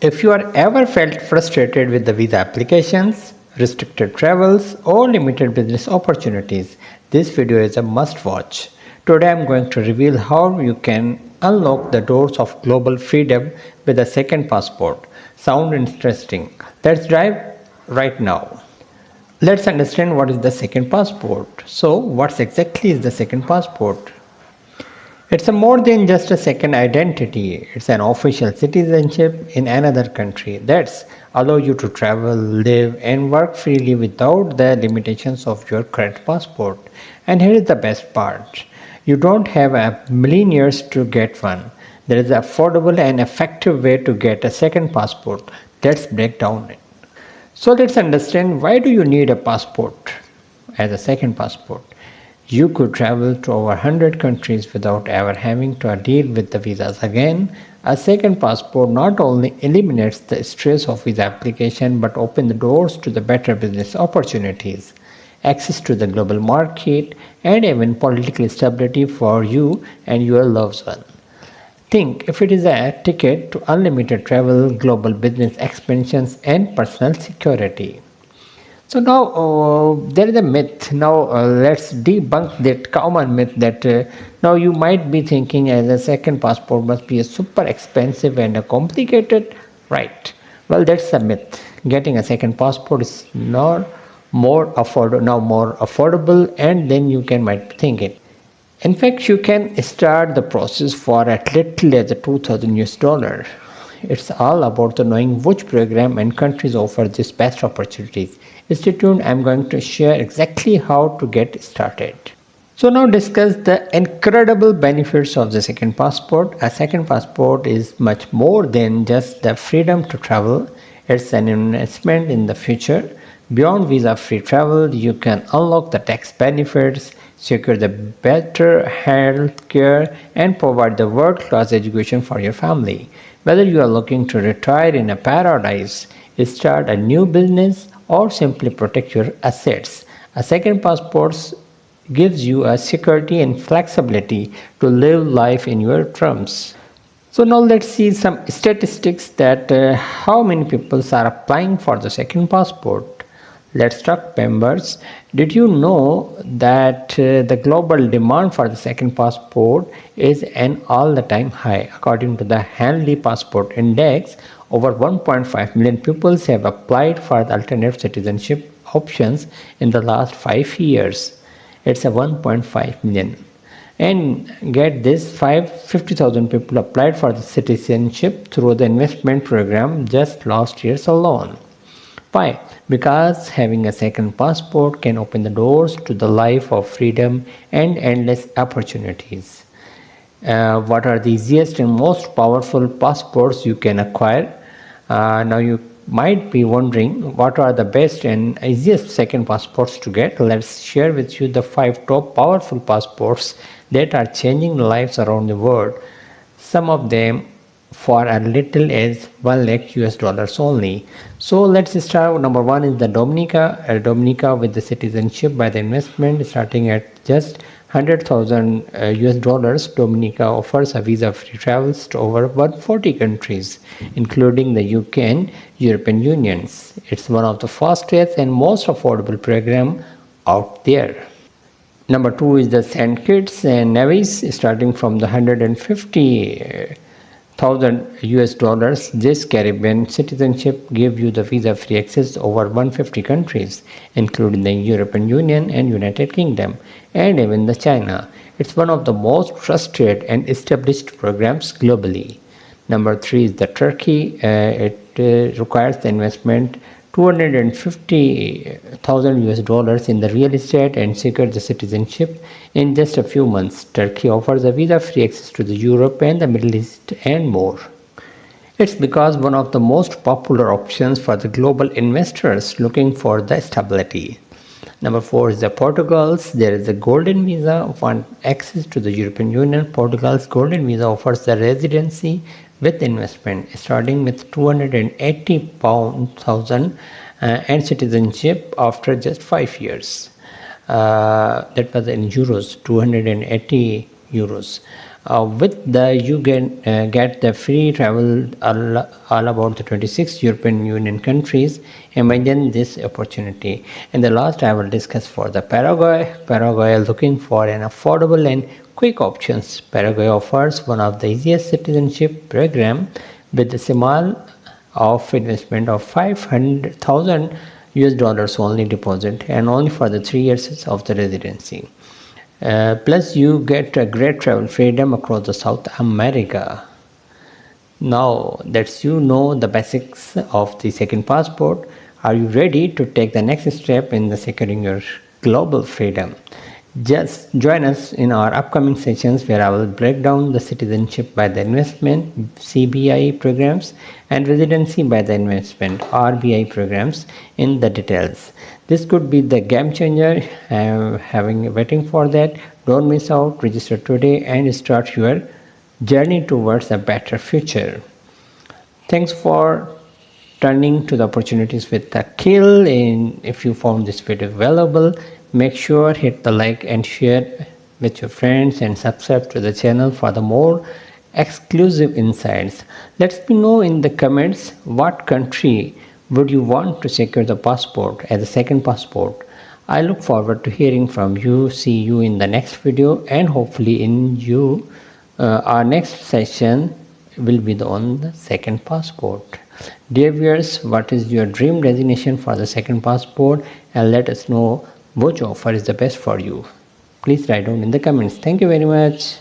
If you are ever felt frustrated with the visa applications, restricted travels, or limited business opportunities, this video is a must watch. Today I am going to reveal how you can unlock the doors of global freedom with a second passport. Sound interesting? Let's dive right now. Let's understand what is the second passport. So, what exactly is the second passport? It's a more than just a second identity. It's an official citizenship in another country that's allow you to travel, live and work freely without the limitations of your current passport. And here is the best part. You don't have a million years to get one. There is an affordable and effective way to get a second passport. Let's break down it. So let's understand, why do you need a passport as a second passport? You could travel to over 100 countries without ever having to deal with the visas again. A second passport not only eliminates the stress of visa application but opens the doors to the better business opportunities, access to the global market, and even political stability for you and your loved one. Think if it is a ticket to unlimited travel, global business expansions, and personal security. So now there is a myth. Now let's debunk that common myth that now you might be thinking as a second passport must be a super expensive and a complicated, right? Well, that's a myth. Getting a second passport is not more affordable, and then you can might think it. In fact, you can start the process for at little as a 2,000 US dollar. It's all about the knowing which program and countries offer these best opportunities. Stay tuned, I'm going to share exactly how to get started. So now discuss the incredible benefits of the second passport. A second passport is much more than just the freedom to travel. It's an investment in the future. Beyond visa-free travel, you can unlock the tax benefits, secure the better health care, and provide the world-class education for your family. Whether you are looking to retire in a paradise, start a new business, or simply protect your assets, a second passport gives you a security and flexibility to live life in your terms. So now let's see some statistics that how many people are applying for the second passport. Let's talk members. Did you know that the global demand for the second passport is an all-the-time high? According to the Hanley Passport Index, over 1.5 million people have applied for the alternate citizenship options in the last 5 years. It's a 1.5 million. And get this, 50,000 people applied for the citizenship through the investment program just last year alone. Why? Because having a second passport can open the doors to the life of freedom and endless opportunities. What are the easiest and most powerful passports you can acquire? Now you might be wondering what are the best and easiest second passports to get. Let's share with you the 5 top powerful passports that are changing lives around the world. Some of them for a little as 1 lakh US dollars only. So let's start. Number 1 is the Dominica with the citizenship by the investment starting at just 100,000 US dollars. Dominica offers a visa-free travels to over 140 countries, including the UK and European Unions. It's one of the fastest and most affordable program out there. Number 2 is the St. Kitts and Nevis, starting from the 150,000 US dollars. This Caribbean citizenship gives you the visa-free access over 150 countries, including the European Union and United Kingdom, and even the China. It's one of the most trusted and established programs globally. Number 3 is the Turkey. It requires the investment 250,000 US dollars in the real estate and secure the citizenship in just a few months. Turkey offers a visa-free access to the Europe and the Middle East and more. It's because one of the most popular options for the global investors looking for the stability. Number 4 is the Portugal's. There is a golden visa for access to the European Union. Portugal's golden visa offers the residency with investment starting with 280,000 and citizenship after just 5 years. That was in euros, 280 euros. With the you get the free travel all about the 26 European Union countries. Imagine this opportunity. And the last I will discuss for the Paraguay. Paraguay is looking for an affordable and quick options. Paraguay offers one of the easiest citizenship program with a small of investment of 500,000 US dollars only deposit and only for the 3 years of the residency. Plus you get a great travel freedom across the South America. Now that you know the basics of the second passport, are you ready to take the next step in the securing your global freedom? Just join us in our upcoming sessions where I will break down the citizenship by the investment CBI programs and residency by the investment RBI programs in the details. This could be the game changer. Having waiting for that. Don't miss out. Register today and start your journey towards a better future. Thanks for turning to the opportunities with Aqeel. And if you found this video valuable, make sure hit the like and share with your friends and subscribe to the channel for the more exclusive insights. Let me know in the comments what country would you want to secure the passport as a second passport. I look forward to hearing from you. See you in the next video and hopefully in our next session will be on the second passport. Dear viewers, what is your dream destination for the second passport, and let us know which offer is the best for you. Please write down in the comments. Thank you very much.